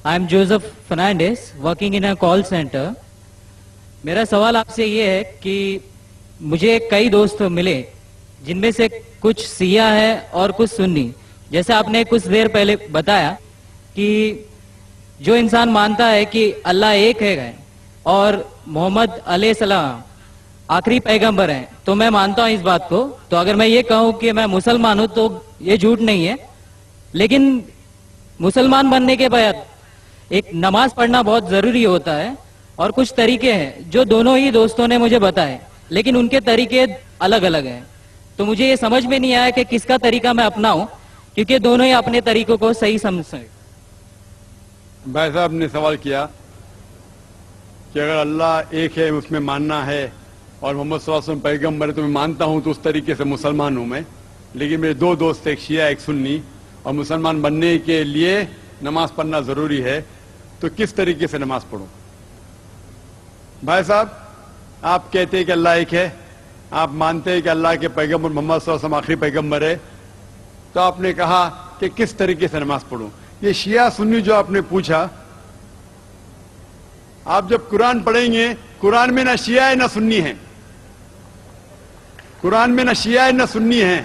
I'm Joseph Fernandez, working in a call center. मेरा सवाल आपसे ये है कि मुझे कई दोस्त मिले जिनमें से कुछ सिया है और कुछ सुन्नी. जैसे आपने कुछ देर पहले बताया कि जो इंसान मानता है कि अल्लाह एक है और मोहम्मद अलैहिस्सलाम आखिरी पैगंबर हैं, तो मैं मानता हूं इस बात को. तो अगर मैं ये कहूं कि मैं मुसलमान हूं तो ये झूठ नहीं है. लेकिन मुसलमान बनने के बाद एक नमाज पढ़ना बहुत जरूरी होता है और कुछ तरीके हैं जो दोनों ही दोस्तों ने मुझे बताए, लेकिन उनके तरीके अलग अलग हैं. तो मुझे ये समझ में नहीं आया कि किसका तरीका मैं अपनाऊं, क्योंकि दोनों ही अपने तरीकों को सही समझते हैं. भाई साहब ने सवाल किया कि अगर अल्लाह एक है उसमें मानना है और मोहम्मद सल्लल्लाहु अलैहि वसल्लम पैगंबर है तो मैं मानता हूं, तो उस तरीके से मुसलमान हूं मैं. लेकिन मेरे दो दोस्त, एक शिया एक सुन्नी, और मुसलमान बनने के लिए नमाज पढ़ना जरूरी है, तो किस तरीके से नमाज पढ़ो? भाई साहब, आप कहते हैं कि अल्लाह एक है, आप मानते हैं कि अल्लाह के पैगंबर मोहम्मद सल्लल्लाहु अलैहि वसल्लम आखिरी पैगंबर है, तो आपने कहा कि किस तरीके से नमाज पढ़ो. ये शिया सुन्नी जो आपने पूछा, आप जब कुरान पढ़ेंगे, कुरान में ना शिया है ना सुन्नी है. कुरान में ना शिया है ना सुन्नी है.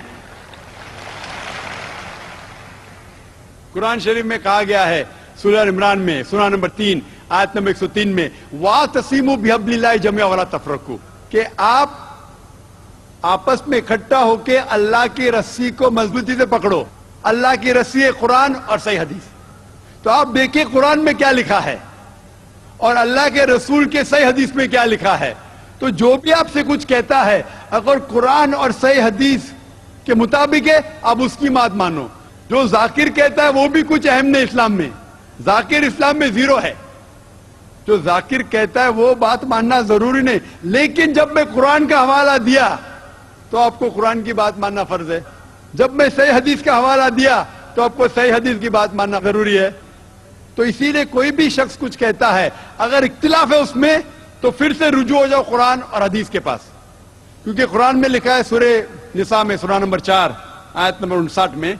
कुरान शरीफ में कहा गया है सूरह इमरान में सूरह नंबर 3 आयत नंबर 103 में, वातसिमु बिहब्लिल्लाहि जमीअन वला तफरकू, कि आप आपस में इकट्ठा होकर अल्लाह की रस्सी को मजबूती से पकड़ो. अल्लाह की रस्सी है कुरान और सही हदीस. तो आप देखिए कुरान में क्या लिखा है और अल्लाह के रसूल के सही हदीस में क्या लिखा है. तो जो भी आपसे कुछ कहता है, अगर कुरान और सही हदीस के मुताबिक है, आप उसकी बात मानो. जो जाकिर कहता है वो भी कुछ अहम नहीं इस्लाम में. जाकिर इस्लाम में जीरो है. जो जाकिर कहता है वो बात मानना जरूरी नहीं. लेकिन जब मैं कुरान का हवाला दिया तो आपको कुरान की बात मानना फर्ज है. जब मैं सही हदीस का हवाला दिया तो आपको सही हदीस की बात मानना जरूरी है. तो इसीलिए कोई भी शख्स कुछ कहता है, अगर इख्तिलाफ है उसमें, तो फिर से रुजू हो जाओ कुरान और हदीस के पास. क्योंकि कुरान में लिखा है सूरह निसा में सूरह नंबर 4 आयत नंबर 59 में,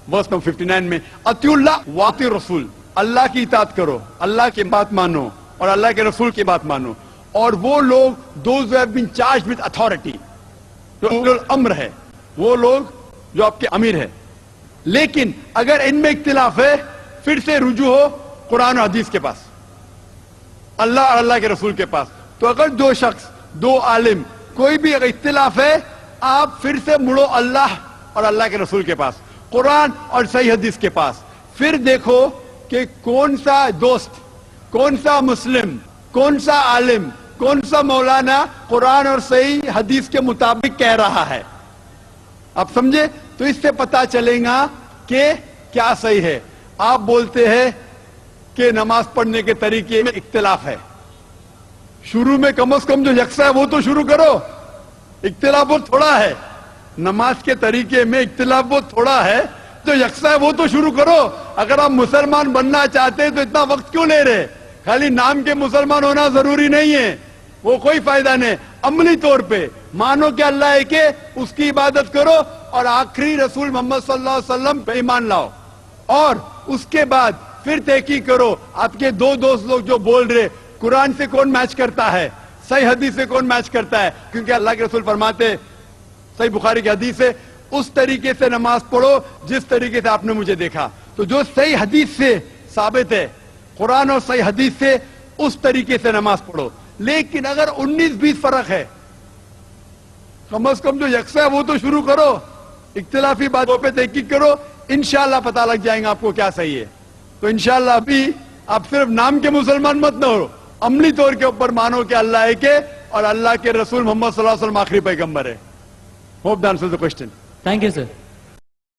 वर्स नंबर 59 में, अतिउल्लाह वाति रसूल, अल्लाह की इताअत करो, अल्लाह की बात मानो और अल्लाह के रसूल की बात मानो. और वो लोग those who have been charged with authority, जो उलुल अम्र है, वो लोग जो आपके अमीर है. लेकिन अगर इनमें इख्तिलाफ है, फिर से रुजू हो कुरान और हदीस के पास, अल्लाह और अल्लाह के रसूल के पास. तो अगर दो शख्स, दो आलिम, कोई भी अगर इख्तिलाफ है, आप फिर से मुड़ो अल्लाह और अल्लाह के रसूल के पास, कुरान और सही हदीस के पास. फिर देखो कि कौन सा दोस्त, कौन सा मुस्लिम, कौन सा आलिम, कौन सा मौलाना कुरान और सही हदीस के मुताबिक कह रहा है. आप समझे? तो इससे पता चलेगा कि क्या सही है. आप बोलते हैं कि नमाज पढ़ने के तरीके में इख्तिलाफ है. शुरू में कम से कम जो यकसा है वो तो शुरू करो. इख्तिलाफ बहुत थोड़ा है, नमाज के तरीके में इख्तिलाफ बहुत थोड़ा है, जो यकसा है वो तो शुरू करो. अगर आप मुसलमान बनना चाहते हैं तो इतना वक्त क्यों ले रहे? खाली नाम के मुसलमान होना जरूरी नहीं है, वो कोई फायदा नहीं. अमली तौर पे मानो कि अल्लाह एक है, उसकी इबादत करो और आखिरी रसूल मोहम्मद सल्लल्लाहु अलैहि वसल्लम पे ईमान लाओ. और उसके बाद फिर तहकीक करो. आपके दो दोस्त लोग जो बोल रहे कुरान से कौन मैच करता है, सही हदीस से कौन मैच करता है, क्योंकि अल्लाह के रसूल फरमाते, सही बुखारी की हदीस है, उस तरीके से नमाज पढ़ो जिस तरीके से आपने मुझे देखा. तो जो सही हदीस से साबित है, कुरान और सही हदीस से, उस तरीके से नमाज पढ़ो. लेकिन अगर 19-20 फर्क है, कम से कम जो यकसा है वो तो शुरू करो. इख्तिलाफी बातों पे तहकीक करो, इंशाअल्लाह पता लग जाएगा आपको क्या सही है. तो इंशाअल्लाह अभी आप सिर्फ नाम के मुसलमान मत न हो, अमली तौर के ऊपर मानो कि अल्लाह एक है और अल्लाह के रसूल मोहम्मद सल्लल्लाहु अलैहि वसल्लम आखिरी पैगंबर है. Hope that answers the question. Thank you, sir.